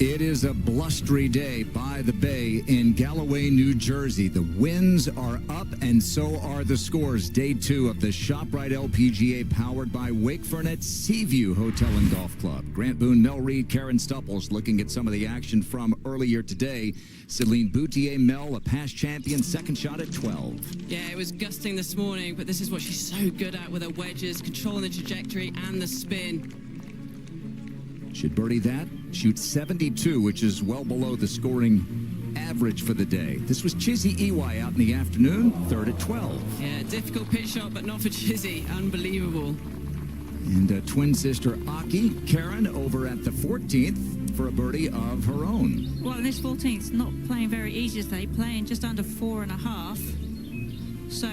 It is a blustery day by the bay in Galloway, New Jersey. The winds are up and so are the scores. Day 2 of the ShopRite LPGA powered by Wakefern at Seaview Hotel and Golf Club. Grant Boone, Mel Reed, Karen Stupples looking at some of the action from earlier today. Celineboutier, Mel, a past champion, second shot at 12. Yeah, it was gusting this morning, but this is what she's so good at with her wedges, controlling the trajectory and the spin. Should birdie that, shoot 72, which is well below the scoring average for the day. This was chizzyiwai out in the afternoon, third at 12. Yeah, difficult pitch shot, but not for Chizzy. Unbelievable. And twin sister Aki, Karen, over at the 14th for a birdie of her own. Well, and this 14th not playing very easy today, playing just under 4.5. So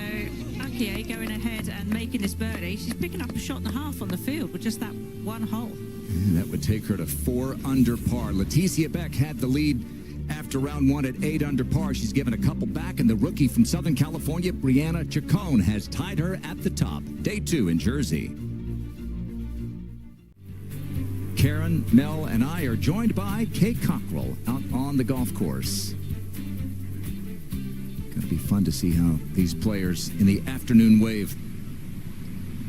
Aki going ahead and making this birdie. She's picking up a shot and a half on the field with just that one hole. And that would take her to 4 under par. Laetitiabeck had the lead after round 1 at 8 under par. She's given a couple back, and the rookie from Southern California, brianachacon, has tied her at the top. Day 2 in Jersey. Karen, Mel, and I are joined by Kay Cockrell out on the golf course. Going to be fun to see how these players in the afternoon wave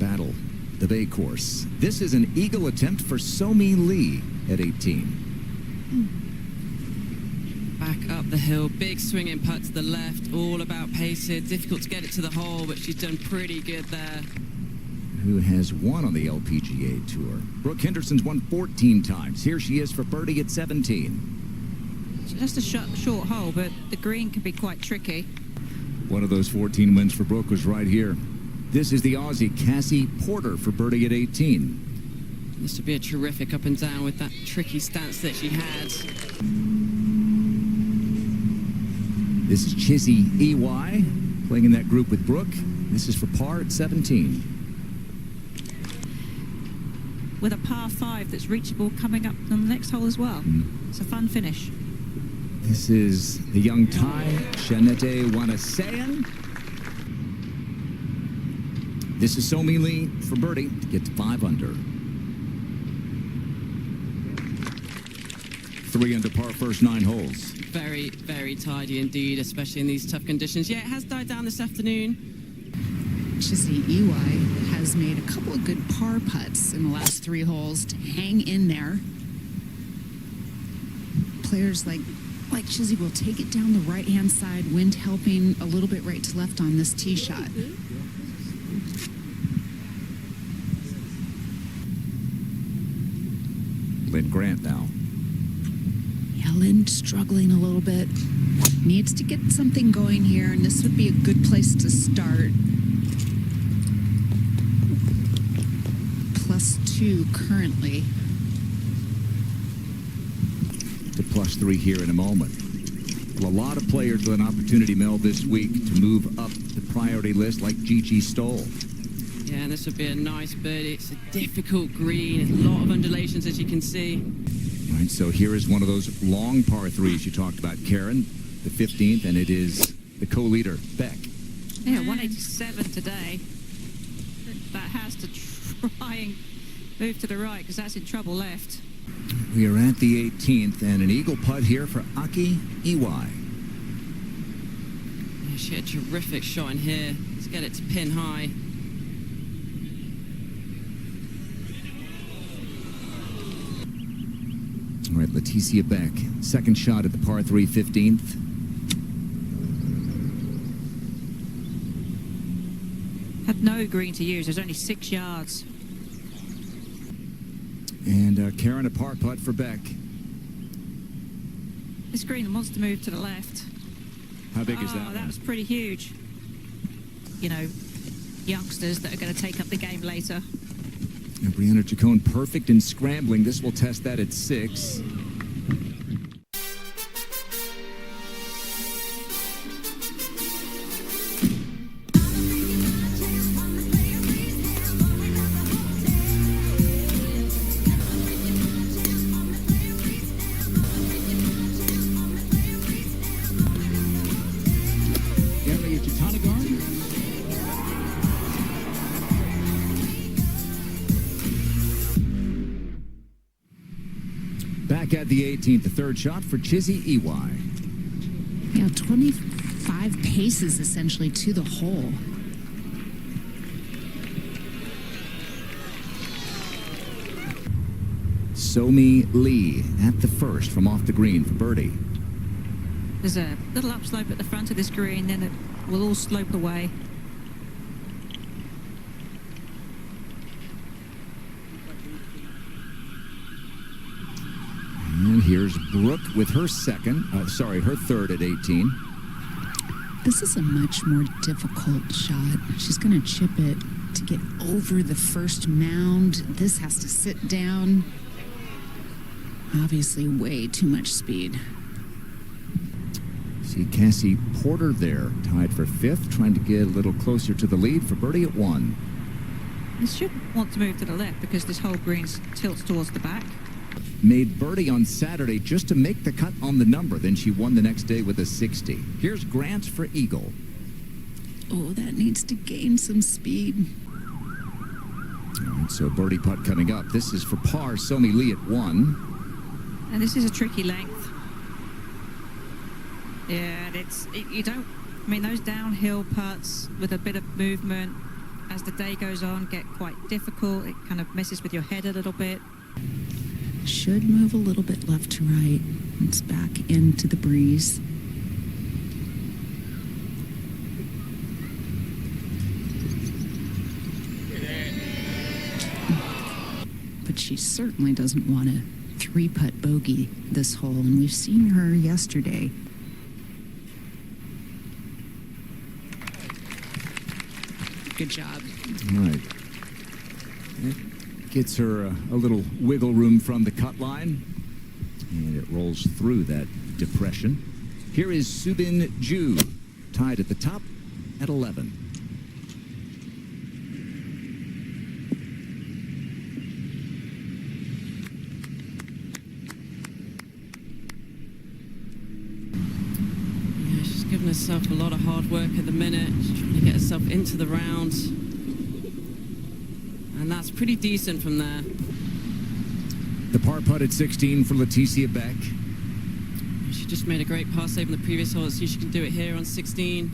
battle the Bay course. This is an eagle attempt for Somilee at 18. Back up the hill, big swinging putt to the left, all about pace here. Difficult to get it to the hole, but she's done pretty good there. Who has won on the LPGA Tour. Brooke Henderson's won 14 times. Here she is for birdie at 17. So just a short hole, but the green can be quite tricky. One of those 14 wins for Brooke was right here. This is the Aussie Cassieporter for birdie at 18. This would be a terrific up and down with that tricky stance that she had. This is chizzyiwai playing in that group with Brooke. This is for par at 17. With a par 5 that's reachable coming up on the next hole as well. It's a fun finish. This is the young Thai, chanetteewannasaen. This is Somilee for birdie to get to 5 under. 3 under par first 9 holes. Very, very tidy indeed, especially in these tough conditions. Yeah, it has died down this afternoon. Chizzyiwai has made a couple of good par putts in the last 3 holes to hang in there. Players like Chizzy will take it down the right-hand side, wind helping a little bit right to left on this tee shot. Linngrant now. Yeah, Lynn struggling a little bit. Needs to get something going here, and this would be a good place to start. +2 currently. To +3 here in a moment. Well, a lot of players with an opportunity, Mel, this week to move up the priority list like Gigi Stoll. Yeah, and this would be a nice birdie. It's a difficult green, a lot of undulations as you can see. All right, so here is one of those long par 3s you talked about, Karen, the 15th, and it is the co-leader, Beck. Yeah, 187 today. That has to try and move to the right because that's in trouble left. We are at the 18th, and an eagle putt here for akiiwai. Yeah, she had a terrific shot in here. Let's get it to pin high. All right, Laetitiabeck, second shot at the par 3, 15th. Had no green to use. There's only 6 yards. And Karen, a par putt for Beck. This green wants to move to the left. How big is that Oh, one? that was pretty huge. You know, youngsters that are going to take up the game later. And brianachacon perfect in scrambling. This will test that at 6. Back at the 18th, the third shot for chizzyiwai. Yeah, 25 paces essentially to the hole. Somilee at the first from off the green for birdie. There's a little upslope at the front of this green, then it will all slope away. And here's Brooke with her her third at 18. This is a much more difficult shot. She's going to chip it to get over the first mound. This has to sit down. Obviously, way too much speed. See Cassieporter there, tied for fifth, trying to get a little closer to the lead for birdie at 1. This should want to move to the left because this whole green tilts towards the back. Made birdie on Saturday just to make the cut on the number. Then she won the next day with a 60. Here's Grant for eagle. Oh, that needs to gain some speed. All right, so birdie putt coming up. This is for par, Somilee at 1. And this is a tricky length. Yeah, you don't, I mean, those downhill putts with a bit of movement as the day goes on get quite difficult. It kind of messes with your head a little bit. Should move a little bit left to right. It's back into the breeze. But she certainly doesn't want a 3-putt bogey this hole, and we've seen her yesterday. Good job. All right. Gets her a little wiggle room from the cut line, and it rolls through that depression. Here is soobinjoo, tied at the top at 11. Yeah, she's given herself a lot of hard work at the minute. She's trying to get herself into the round. And that's pretty decent from there. The par putt at 16 for Laetitiabeck. She just made a great pass save on the previous hole. Let's see if she can do it here on 16.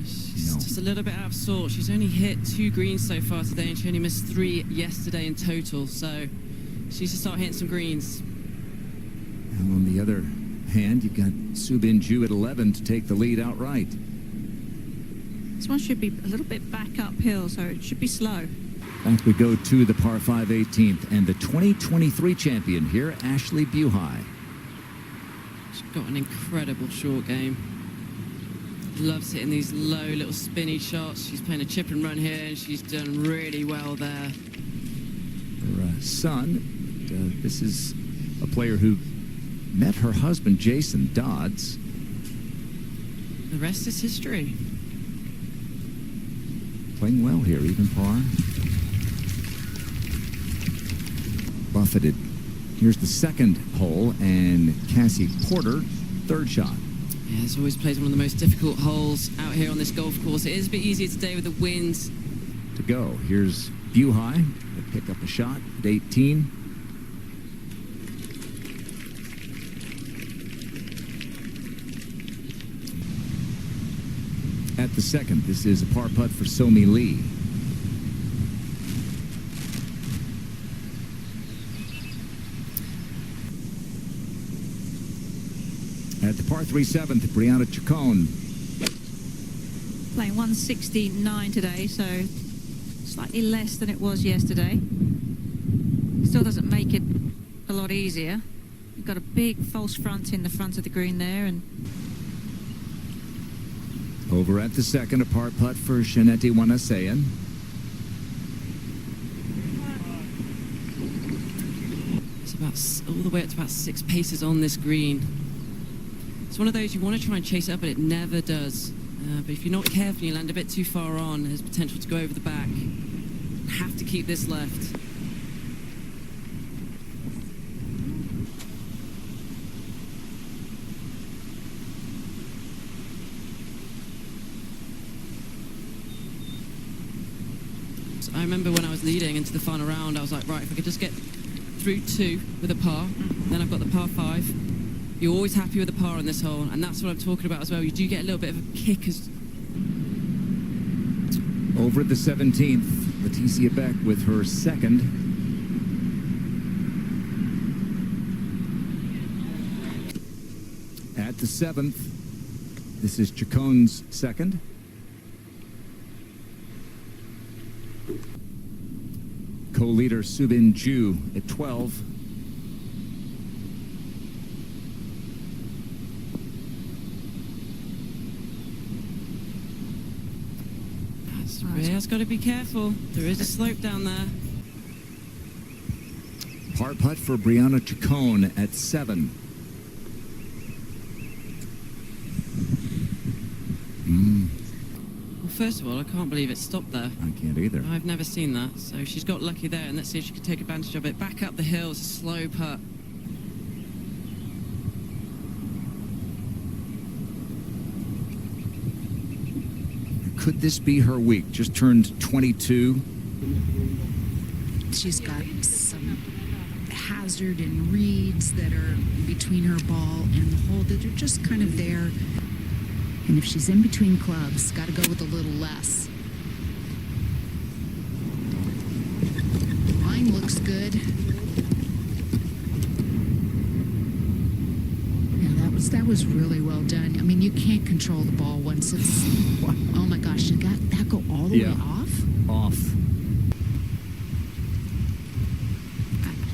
She's just a little bit out of sorts. She's only hit 2 greens so far today, and she only missed 3 yesterday in total. So she needs to start hitting some greens. And on the other hand, you've got soobinjoo at 11 to take the lead outright. This one should be a little bit back uphill, so it should be slow. Back we go to the par 5 18th, and the 2023 champion here, ashleighbuhai. She's got an incredible short game. Loves hitting these low little spinny shots. She's playing a chip and run here, and she's done really well there. Her son, this is a player who met her husband, Jason Dodds. The rest is history. Playing well here, even par. Buffeted. Here's the second hole, and Cassieporter, third shot. Yeah, this always plays one of the most difficult holes out here on this golf course. It is a bit easier today with the winds. To go. Here's Buhai to pick up a shot at 18. At the second, this is a par putt for Somilee. At the par 3 7th, brianachacon. Playing 169 today, so slightly less than it was yesterday. Still doesn't make it a lot easier. You've got a big false front in the front of the green there, and Over at the second, a par putt for chanetteewannasaen. It's about all the way up to about 6 paces on this green. It's one of those you want to try and chase it up, but it never does. But if you're not careful, you land a bit too far on. There's potential to go over the back. Have to keep this left. I remember when I was leading into the final round, I was like, right, if I could just get through 2 with a par. Then I've got the par 5. You're always happy with the par on this hole, and that's what I'm talking about as well. You do get a little bit of a kick as... Over at the 17th, laetitiabeck with her second. At the 7th, this is Chacon's second. Co-leader Soobinjoo at 12. Rhea's got to be careful. There is a slope down there. Par putt for Brianachacon at 7. Well, first of all, I can't believe it stopped there. I can't either. I've never seen that. So she's got lucky there, and let's see if she can take advantage of it. Back up the hill, it's a slow putt. Could this be her week? Just turned 22. She's got some hazard and reeds that are between her ball and the hole that are just kind of there. And if she's in between clubs, got to go with a little less. Line looks good. Yeah, that was really well done. I mean, you can't control the ball once it's... Oh my gosh, did that go all the way off? Off.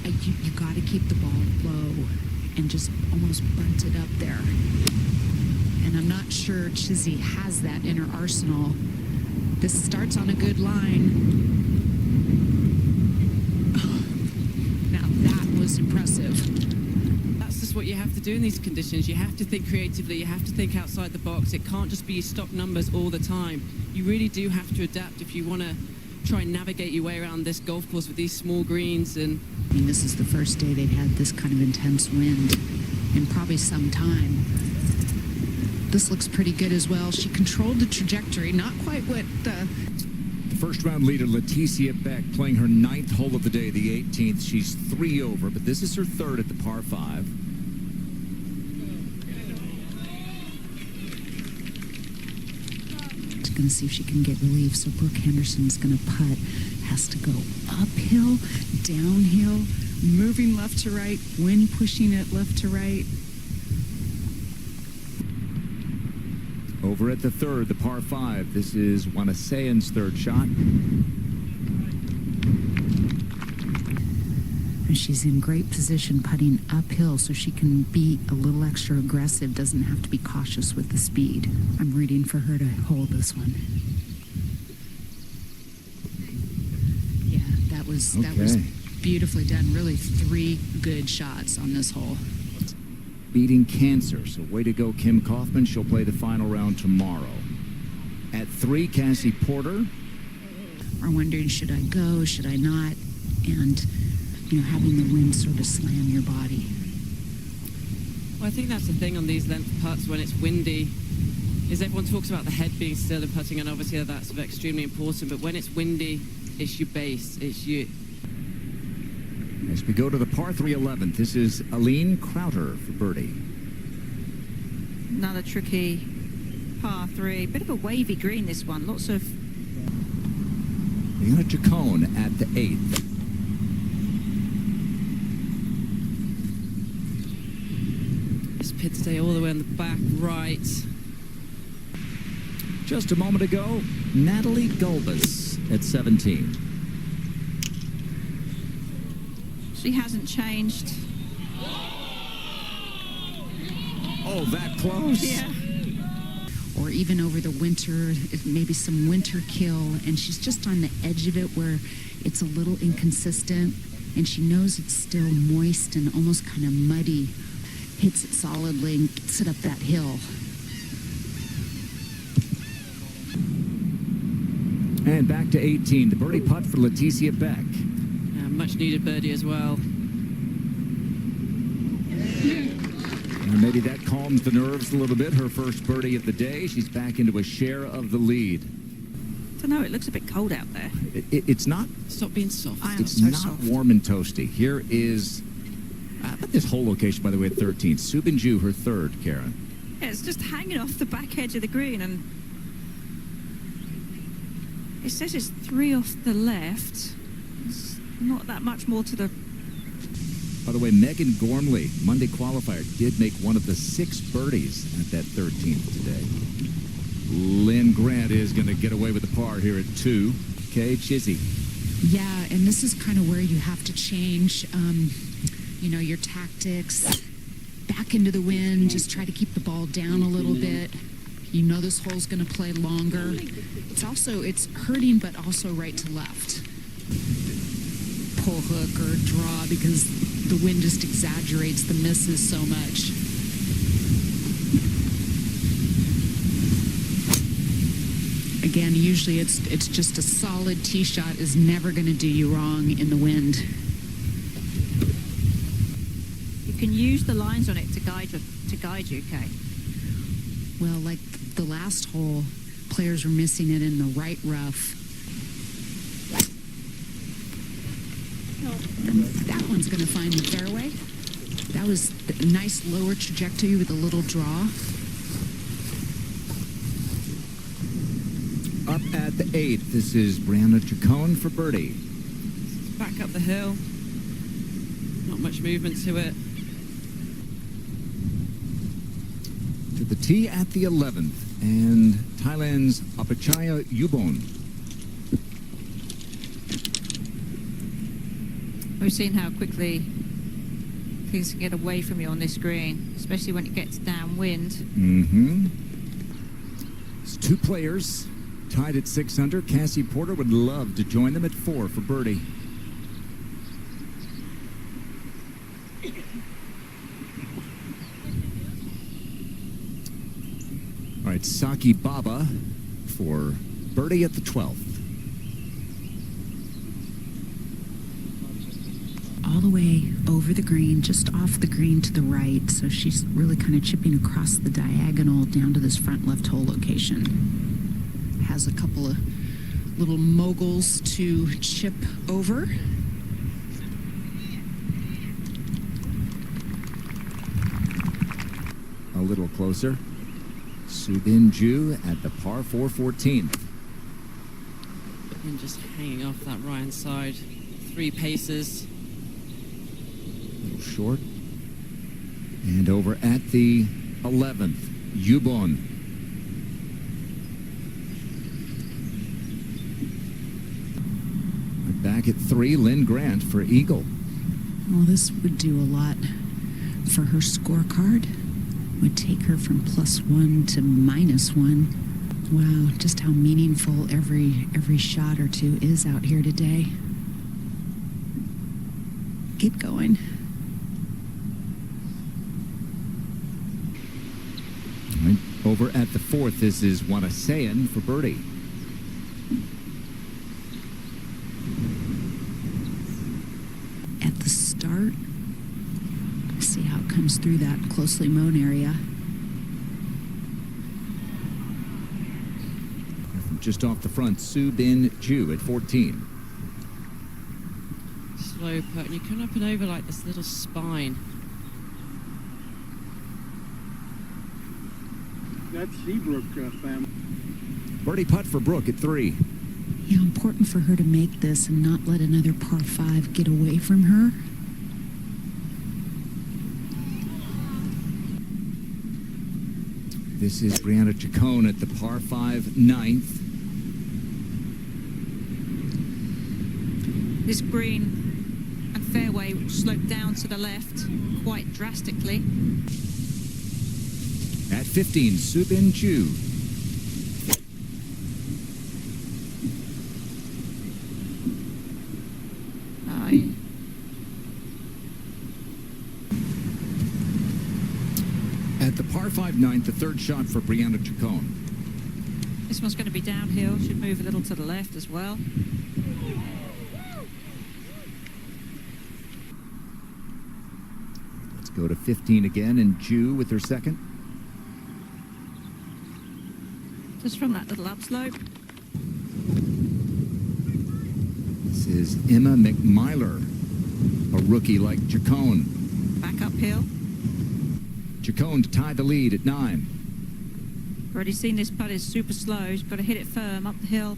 You got to keep the ball low and just almost bunt it up there. And I'm not sure Chizzy has that in her arsenal. This starts on a good line. Now that was impressive. That's just what you have to do in these conditions. You have to think creatively. You have to think outside the box. It can't just be stock numbers all the time. You really do have to adapt if you want to try and navigate your way around this golf course with these small greens. And I mean, this is the first day they've had this kind of intense wind in probably some time. This looks pretty good as well. She controlled the trajectory, not quite what... First round leader laetitiabeck playing her 9th hole of the day, the 18th. She's 3 over, but this is her 3rd at the par 5. She's going to see if she can get relief. So Brookehenderson's going to putt. Has to go uphill, downhill, moving left to right, wind pushing it left to right. Over at the 3rd, the par 5. This is Wannasaen's 3rd shot. And she's in great position putting uphill so she can be a little extra aggressive, doesn't have to be cautious with the speed. I'm rooting for her to hold this one. Yeah, that was beautifully done. Really 3 good shots on this hole. Beating cancer, so way to go, Kim Kaufman. She'll play the final round tomorrow. At 3, Cassieporter. Are wondering, should I go, should I not? And, you know, having the wind sort of slam your body. well, I think that's the thing on these length putts when it's windy, is everyone talks about the head being still in putting, and obviously that's extremely important, but when it's windy, it's your base, it's you. As we go to the par 3 11th, this is alinekrauter for birdie. Another tricky par 3. Bit of a wavy green, this one. Lots of... Brianachacon at the 8th. This pit stay all the way on the back right. Just a moment ago, nataliegulbis at 17. She hasn't changed. Oh, that close? Yeah. Or even over the winter, maybe some winter kill, and she's just on the edge of it where it's a little inconsistent, and she knows it's still moist and almost kind of muddy. Hits it solidly and gets it up that hill. And back to 18, the birdie putt for laetitiabeck. Much needed birdie as well. And maybe that calms the nerves a little bit. Her first birdie of the day. She's back into a share of the lead. don't know, it looks a bit cold out there. It's not. Stop being soft. I am It's so not soft. warm and toasty. Here is this whole location, by the way, at 13. Soobinjoo, her third, Karen. Yeah, it's just hanging off the back edge of the green, and it says it's 3 off the left. It's not that much more to the... By the way, Megan Gormley, Monday qualifier, did make one of the 6 birdies at that 13th today. Linngrant is going to get away with the par here at 2. Okay, Chizzy. Yeah, and this is kind of where you have to change, you know, your tactics. Back into the wind, just try to keep the ball down a little bit. You know this hole's going to play longer. It's hurting, but also right to left. Pull hook or draw because the wind just exaggerates the misses so much. Again, usually it's just a solid tee shot is never going to do you wrong in the wind. You can use the lines on it to guide you, Kay. Well, like the last hole, players were missing it in the right rough. And that one's going to find the fairway. That was a nice lower trajectory with a little draw. Up at the 8th, this is brianachacon for birdie. Back up the hill. Not much movement to it. To the tee at the 11th, and Thailand's arpichayayubol. We've seen how quickly things can get away from you on this green, especially when it gets downwind. Mm-hmm. It's 2 players tied at 6 under. Cassieporter would love to join them at 4 for birdie. All right, sakibaba for birdie at the 12th. All the way over the green, just off the green to the right. So she's really kind of chipping across the diagonal down to this front left hole location. Has a couple of little moguls to chip over. A little closer. Soobinjoo at the par 4 14th. And just hanging off that right-hand side. 3 paces. A little short. And over at the 11th, Yubon. Back at 3, Linngrant for eagle. Well, this would do a lot for her scorecard. Would take her from +1 to -1. Wow, just how meaningful every shot or two is out here today. Keep going. All right, over at the 4th, this is Wannasaen for birdie. At the start, see how it comes through that closely mown area. Just off the front, Soobinjoo at 14. Slow putt. And you come up and over like this little spine. That's Seabrook family. Birdie putt for Brooke at 3. Yeah, important for her to make this and not let another par 5 get away from her. This is brianachacon at the par 5 9th. This green and fairway slope down to the left quite drastically. At 15, Soobinjoo. At the par 5 9th, the 3rd shot for brianachacon. This one's going to be downhill. Should move a little to the left as well. Let's go to 15 again, and Jew with her 2nd. Just from that little upslope. This is emmamcmyler, a rookie like Chacon. Back uphill. Chacon to tie the lead at 9. Already seen this putt is super slow. He's got to hit it firm up the hill.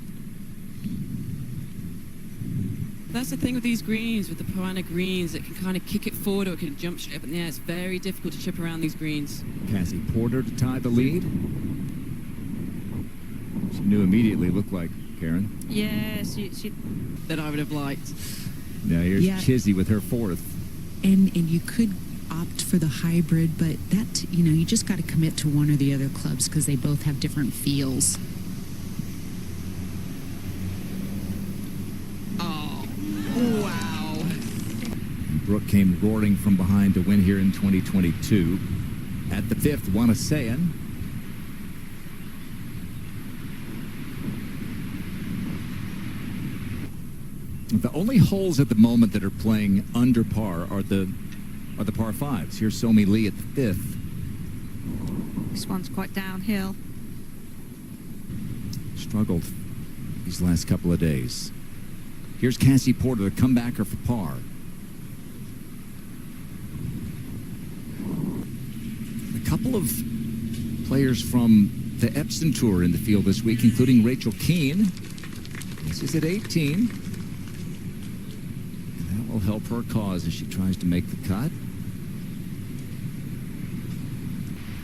That's the thing with these greens, with the piranha greens. It can kind of kick it forward or it can jump straight up in the air. It's very difficult to chip around these greens. Cassieporter to tie the lead. She knew immediately, looked like, Karen. Yes, That I would have liked. Now here's Yeah. Chizzy with her 4th. And you could opt for the hybrid, but that, you just got to commit to one or the other clubs because they both have different feels. Oh, wow. And Brooke came roaring from behind to win here in 2022. At the 5th, Wannasaen. The only holes at the moment that are playing under par are the par 5s. Here's Somilee at the 5th. this one's quite downhill. Struggled these last couple of days. Here's Cassieporter, the comebacker for par. A couple of players from the Epsom Tour in the field this week, including Rachelkuehn. This is at 18. And that will help her cause as she tries to make the cut.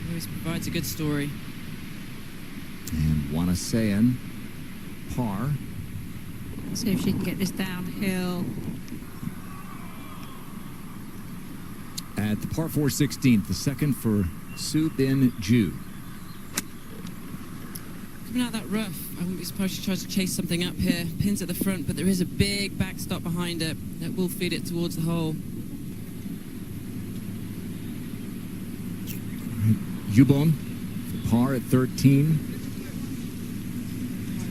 Always provides a good story. And Wannasaen, par. Let's see if she can get this downhill. At the par 4 16th, the second for Soobinjoo. Coming out of that rough, I wouldn't be surprised she tries to chase something up here. Pins at the front, but there is a big backstop behind it that will feed it towards the hole. Jiwonjeon for par at 13.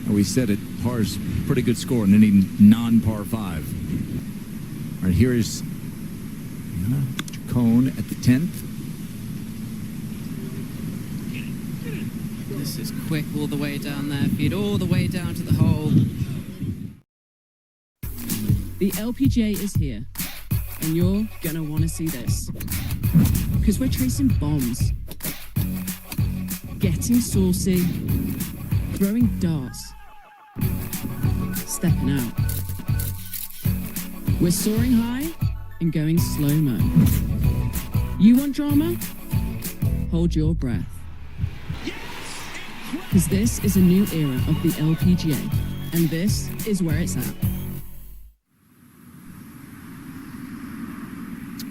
We said it, par's pretty good score in any non-par 5. All right, here is Chacon at the 10th. This is quick all the way down there. Feed all the way down to the hole. The LPGA is here, and you're gonna want to see this. Because we're chasing bombs. Getting saucy. Throwing darts. Stepping out. We're soaring high and going slow-mo. You want drama? Hold your breath. Because this is a new era of the LPGA, and this is where it's at.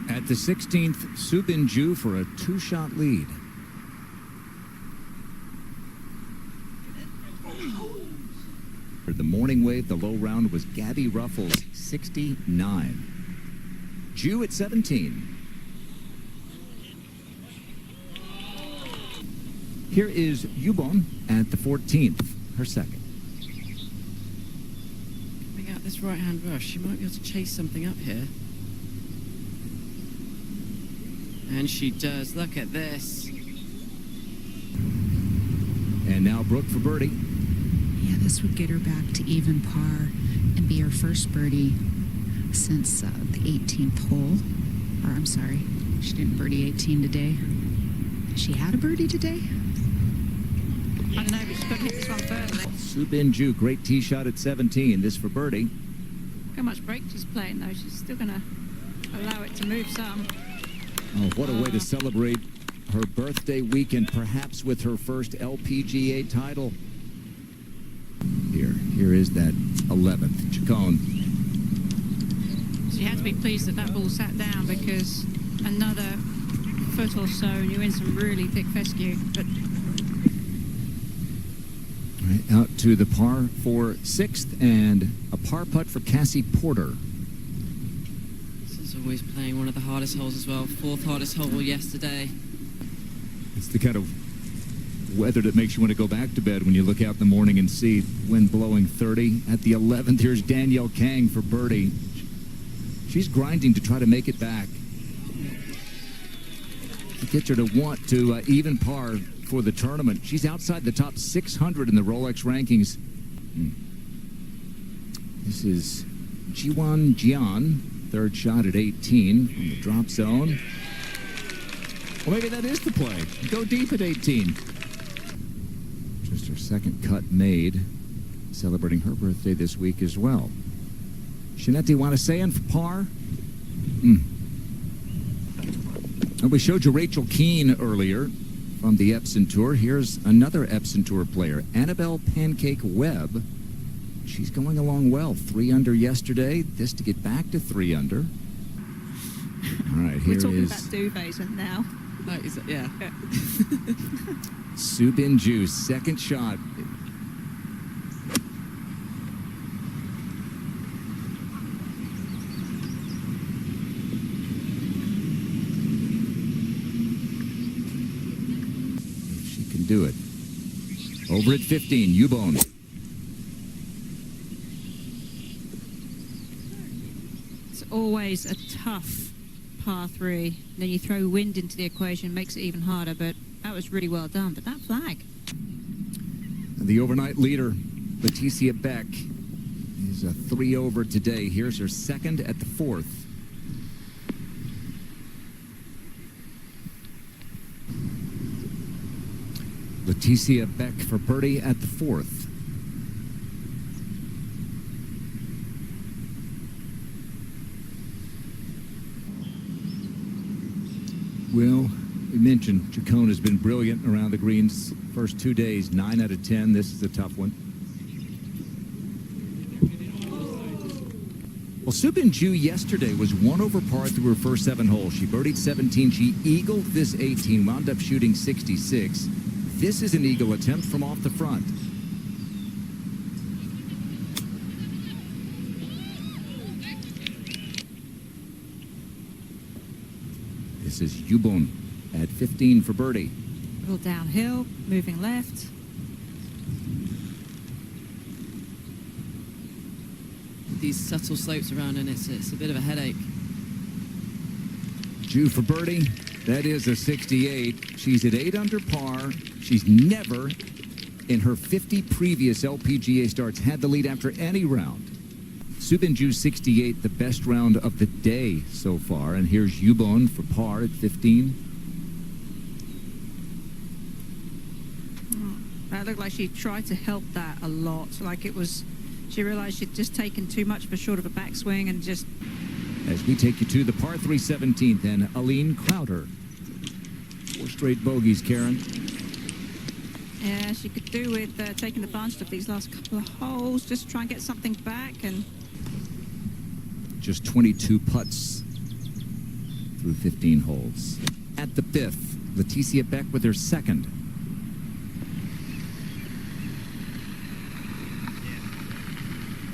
At the 16th, Soobinjoo for a 2-shot lead. For the morning wave, the low round was Gabby Ruffles, 69. Jew at 17. Here is Jiwonjeon at the 14th, her second. Coming out this right-hand rush, she might be able to chase something up here. And she does. Look at this. And now Brooke for birdie. Yeah, this would get her back to even par and be her first birdie since the 18th hole. Or, I'm sorry, she didn't birdie 18 today. She had a birdie today? I don't know, but she's got to hit this one further. Soobinjoo, great tee shot at 17. This for birdie. Look how much break she's playing, though. She's still going to allow it to move some. Oh, what a way to celebrate her birthday weekend, perhaps with her first LPGA title. Here is that 11th, Chacon. So you have to be pleased that ball sat down, because another foot or so and you're in some really thick fescue. But Right, out to the par for 6th and a par putt for Cassieporter. This is always playing one of the hardest holes as well. 4th hardest hole yesterday. It's the kind of weather that makes you want to go back to bed when you look out in the morning and see wind blowing 30. At the 11th, here's daniellekang for birdie. She's grinding to try to make it back. It gets her to want to even par for the tournament. She's outside the top 600 in the Rolex rankings. This is Jiwonjeon, third shot at 18 on the drop zone. Well, maybe that is the play. Go deep at 18. Just her second cut made, celebrating her birthday this week as well. Chanetteewannasaen for par. And we showed you Rachelkuehn earlier from the Epson Tour. Here's another Epson Tour player, annabellepancakewebb. She's going along well. 3 under yesterday. This to get back to 3 under. All right, here We're talking is about duvets now. Yeah. soobinjoo, second shot. If she can do it. Over at 15, Yubon. It's always a tough par 3. Then you throw wind into the equation, makes it even harder, but that was really well done. But that flag. And the overnight leader, laetitiabeck, is a 3 over today. Here's her second at the 4th. Laetitiabeck for birdie at the 4th. Well, we mentioned Chacon has been brilliant around the greens first 2 days, 9 out of 10. This is a tough one. Well, soobinjoo yesterday was 1 over par through her first 7 holes. She birdied 17. She eagled this 18, wound up shooting 66. This is an eagle attempt from off the front. This is Yubon at 15 for birdie. A little downhill, moving left. These subtle slopes around, and it's a bit of a headache. Jew for birdie. That is a 68. She's at 8 under par. She's never, in her 50 previous LPGA starts, had the lead after any round. soobinjoo 68, the best round of the day so far. And here's Yubon for par at 15. That looked like she tried to help that a lot. Like it was, she realized she'd just taken too much of a short of a backswing and just... As we take you to the par 3 17th and alinekrauter. 4 straight bogeys, Karen. Yeah, she could do with taking advantage of these last couple of holes, just try and get something back. And just 22 putts through 15 holes. At the 5th, laetitiabeck with her second.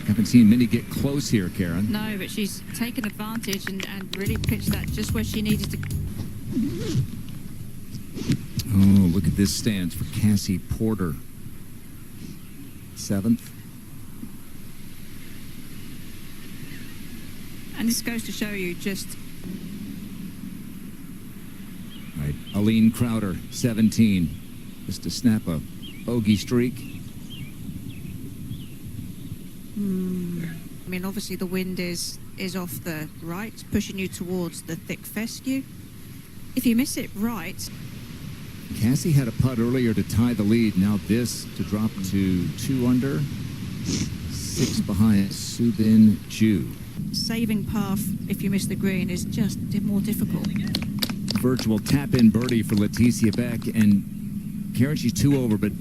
Haven't seen many get close here, Karen. no, but she's taken advantage and really pitched that just where she needed to. Oh, look at this stance for Cassieporter. 7th. And this goes to show you just... Right, alinekrauter, 17. Just to snap a bogey streak. I mean, obviously the wind is off the right, pushing you towards the thick fescue. If you miss it right... Cassie had a putt earlier to tie the lead. Now this to drop to 2 under. 6 behind soobinjoo. Saving par if you miss the green is just more difficult. Virtual tap-in birdie for laetitiabeck. And Karen, she's 2 over, but...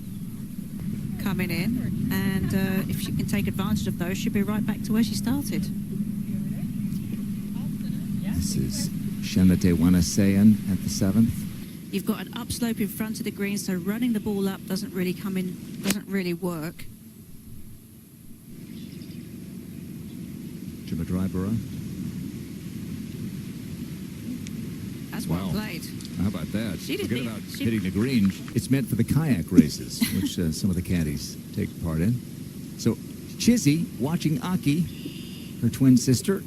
Coming in, and if she can take advantage of those, she'll be right back to where she started. This is chanetteewannasaen at the 7th. You've got an upslope in front of the green, so running the ball up doesn't really work. Gemmadryburgh. That's well Wow. played. How about that? She didn't Forget even- about she- hitting the green. It's meant for the kayak races, which some of the caddies take part in. So, Chizzy watching Aki, her twin sister.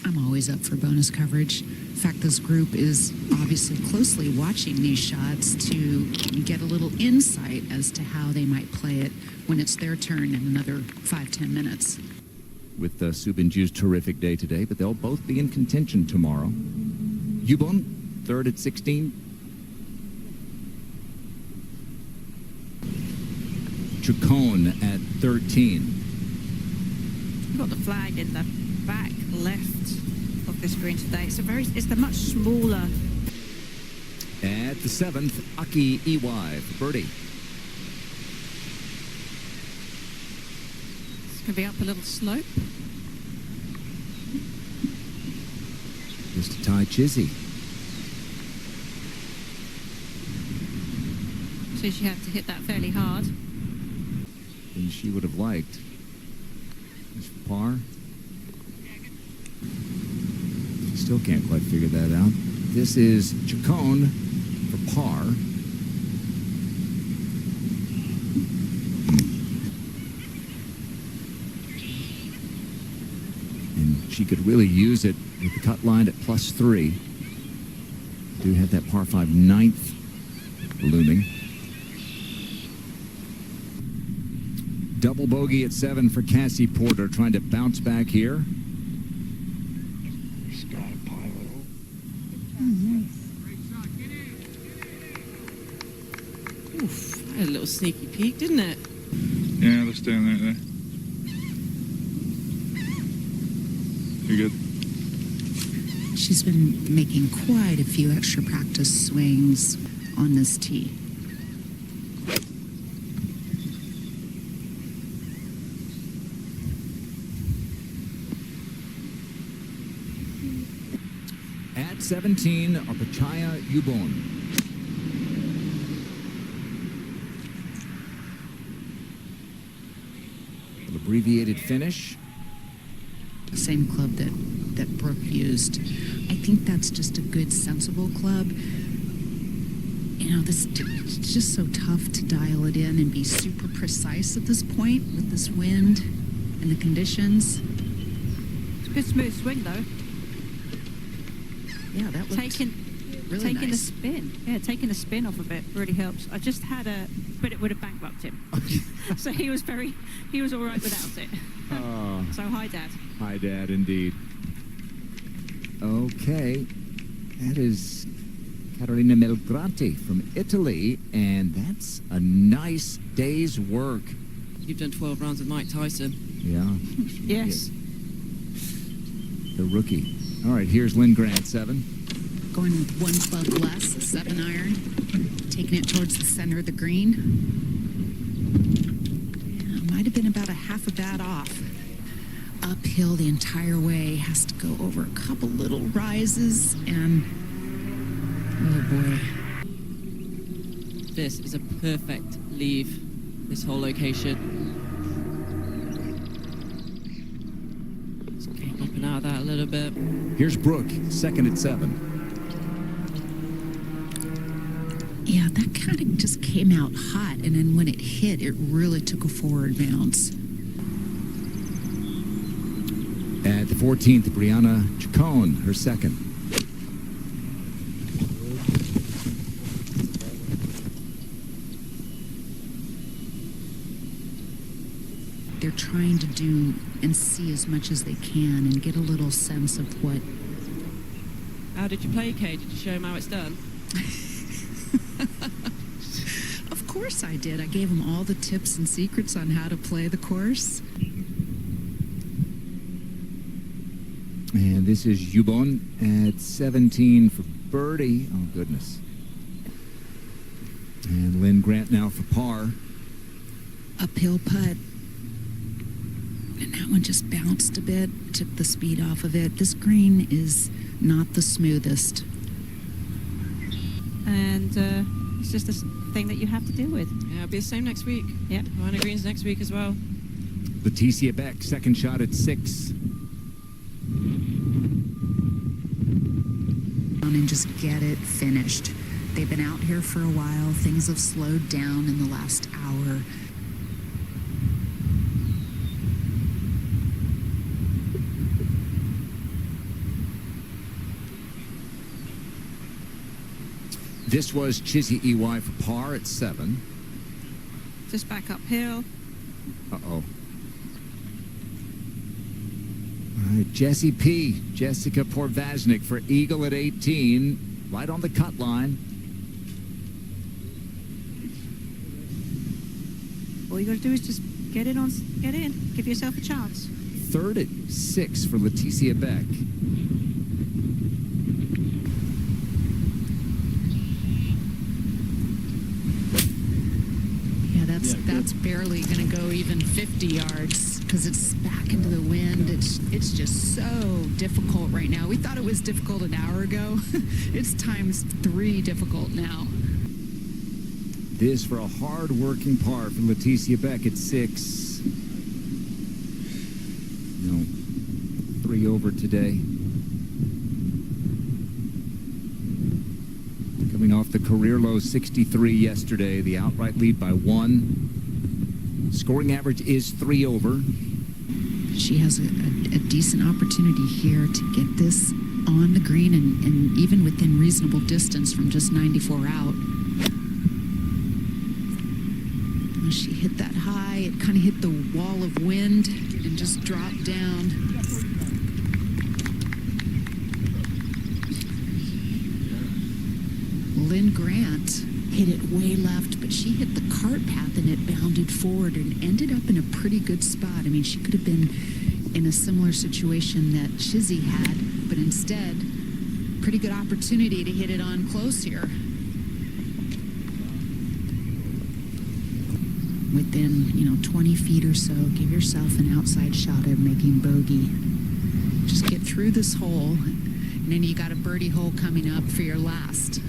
I'm always up for bonus coverage. In fact, this group is obviously closely watching these shots to get a little insight as to how they might play it when it's their turn in another 5-10 minutes. With soobinjoo's terrific day today, but they'll both be in contention tomorrow. Jiwon, third at 16. Chacon at 13. We've got the flag in the back left of this green today. It's the much smaller. At the 7th, akiiwai for birdie. It's going to be up a little slope. Just to tie Chizzy. So she had to hit that fairly hard. And she would have liked. This for par. Still can't quite figure that out. This is Chacon for par. And she could really use it with the cut line at +3. Do have that par 5 ninth looming. Double bogey at 7 for Cassieporter, trying to bounce back here. Oof, that had a little sneaky peek, didn't it? Yeah, let's stand right there. You're good. She's been making quite a few extra practice swings on this tee. At 17, arpichayayubol. An abbreviated finish. Same club that Brooke used. I think that's just a good, sensible club. You know, it's just so tough to dial it in and be super precise at this point with this wind and the conditions. It's a good smooth swing though. Yeah, that looked Taking really the nice. spin. Yeah, taking the spin off of it really helps. I just had but it would have bankrupt him. So he was all right without it. Oh, So hi, Dad. hi, Dad, indeed. Okay, that is carolinamelgrati from Italy, and that's a nice day's work. You've done 12 rounds with Mike Tyson. Yeah, Yes. the rookie. All right, here's Linngrant 7. Going with one club less, a 7-iron, taking it towards the center of the green. Yeah, might have been about a half a bat off. Uphill the entire way, has to go over a couple little rises, and oh boy. This is a perfect leave, this whole location. Just getting up and out of that a little bit. Here's Brooke, second at 7. Yeah, that kind of just came out hot, and then when it hit, it really took a forward bounce. At the 14th, brianachacon, her second. They're trying to do and see as much as they can and get a little sense of what. How did you play, Kay? Did you show him how it's done? Of course I did. I gave them all the tips and secrets on how to play the course. And this is Jiwon at 17 for birdie. Oh, goodness. And Linngrant now for par. Uphill putt. And that one just bounced a bit, took the speed off of it. This green is not the smoothest. And it's just a thing that you have to deal with. Yeah, it'll be the same next week. Yep. Minor greens next week as well. Laetitiabeck, second shot at 6. And just get it finished. They've been out here for a while. Things have slowed down in the last hour. This was chizzyiwai for par at 7. Just back uphill. Uh-oh. All right, Jessie P. Jessicaporvasnik for eagle at 18, right on the cut line. All you got to do is just get in, give yourself a chance. Third at 6 for laetitiabeck. Yeah, that's barely going to go even 50 yards because it's back into the wind. It's just so difficult right now. We thought it was difficult an hour ago. It's times 3 difficult now. This for a hard-working par for laetitiabeck at 6. No, 3 over today. Coming off the career low 63 yesterday, the outright lead by 1. Scoring average is 3 over. She has a decent opportunity here to get this on the green and even within reasonable distance from just 94 out. She hit that high, it kind of hit the wall of wind and just dropped down. Linngrant hit it way left, but she hit the cart path and it bounded forward and ended up in a pretty good spot. I mean, she could have been in a similar situation that Chizzy had, but instead, pretty good opportunity to hit it on close here. Within, 20 feet or so, give yourself an outside shot at making bogey. Just get through this hole, and then you got a birdie hole coming up for your last.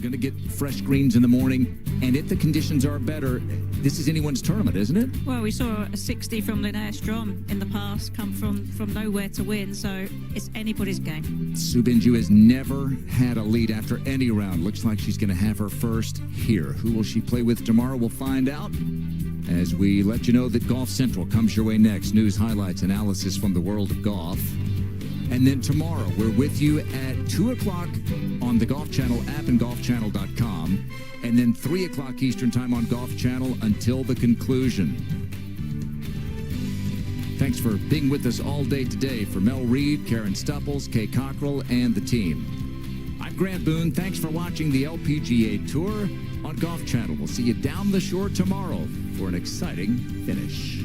Going to get fresh greens in the morning, and if the conditions are better, this is anyone's tournament, isn't it? Well, we saw a 60 from Linneastrom in the past come from nowhere to win, so it's anybody's game. Soobinjoo has never had a lead after any round. Looks like she's going to have her first here. Who will she play with tomorrow? We'll find out as we let you know that Golf Central comes your way next. News, highlights, analysis from the world of golf. And then tomorrow, we're with you at 2 o'clock on the Golf Channel app and golfchannel.com. And then 3 o'clock Eastern Time on Golf Channel until the conclusion. Thanks for being with us all day today. For Mel Reed, Karen Stupples, Kay Cockrell, and the team. I'm Grant Boone. Thanks for watching the LPGA Tour on Golf Channel. We'll see you down the shore tomorrow for an exciting finish.